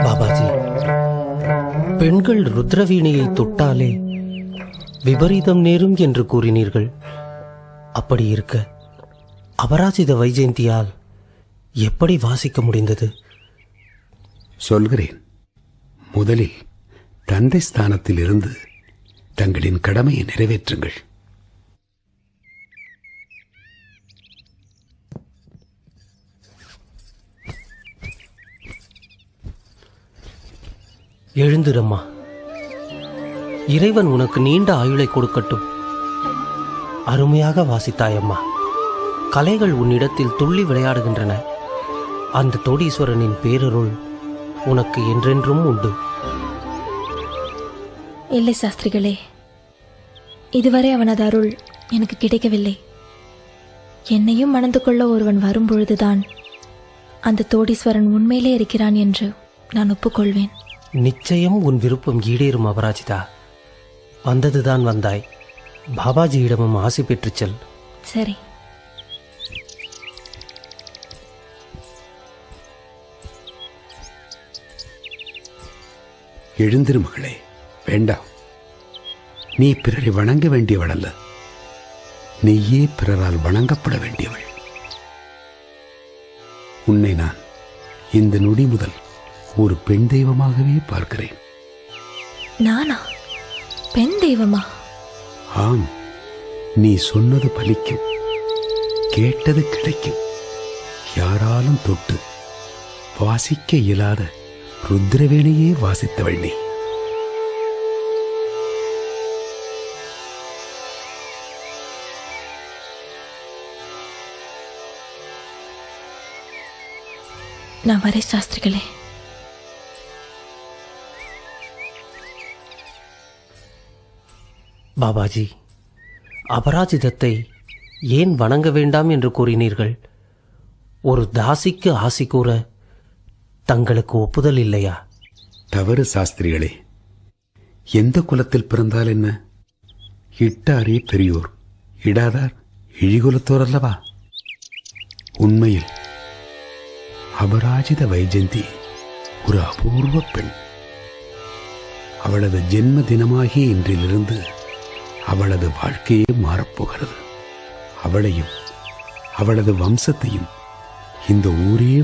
பாபாஜி, பெண்கள் ருத்ரவீணையை தொட்டாலே விபரீதம் நேரும் என்று கூறினீர்கள். அப்படி இருக்க அபராஜித வைஜெயந்தியால் எப்படி வாசிக்க முடிந்தது? சொல்கிறேன். முதலில் தந்தை ஸ்தானத்தில் இருந்து தங்களின் கடமையை நிறைவேற்றுங்கள். எழுந்திரம்மா. இறைவன் உனக்கு நீண்ட ஆயுளை கொடுக்கட்டும். அருமையாக வாசித்தாயம்மா. கலைகள் உன்னிடத்தில் துள்ளி விளையாடுகின்றன. அந்த தோடீஸ்வரனின் பேரருள் உனக்கு என்றென்றும் உண்டு. இல்லை சாஸ்திரிகளே, இதுவரை அவனது அருள் எனக்கு கிடைக்கவில்லை. என்னையும் மணந்து கொள்ள ஒருவன் வரும்பொழுதுதான் அந்த தோடீஸ்வரன் உண்மையிலே இருக்கிறான் என்று நான் ஒப்புக்கொள்வேன். நிச்சயம் உன் விருப்பம் ஈடேறும் அபராஜிதா. வந்ததுதான் வந்தாய். பாபாஜியிடமும் ஆசி பெற்றுச் செல். சரி. எழுந்திரு மகளே. வேண்டாம். நீ பிறரை வணங்க வேண்டியவள் அல்ல, நீயே பிறரால் வணங்கப்பட வேண்டியவள். உன்னை நான் இந்த நொடி முதல் ஒரு பெண் தெய்வமாகவே பார்க்கிறேன். நானா பெண் தெய்வமா? ஆம், நீ சொன்னது பலிக்கும், கேட்டது கிடைக்கும். யாராலும் தொட்டு வாசிக்க இயலாத ருத்ரவேணியே வாசித்தவள் நீ. நான் வரேன் சாஸ்திரிகளே. பாபாஜி, அபராஜிதத்தை ஏன் வணங்க வேண்டாம் என்று கூறினீர்கள்? ஒரு தாசிக்கு ஆசி கூற தங்களுக்கு ஒப்புதல் இல்லையா? தவறு சாஸ்திரிகளே. எந்த குலத்தில் பிறந்தால் என்ன? இட்டாரே பெரியோர், இடாதார் இழிகுலத்தோர் அல்லவா? உண்மையில் அபராஜித வைஜெயந்தி ஒரு அபூர்வ பெண். அவளது ஜென்ம தினமாகிய இன்றிலிருந்து அவளது வாழ்க்கையே மாறப்போகிறது. அவளையும் அவளது வம்சத்தையும் இந்த ஊரே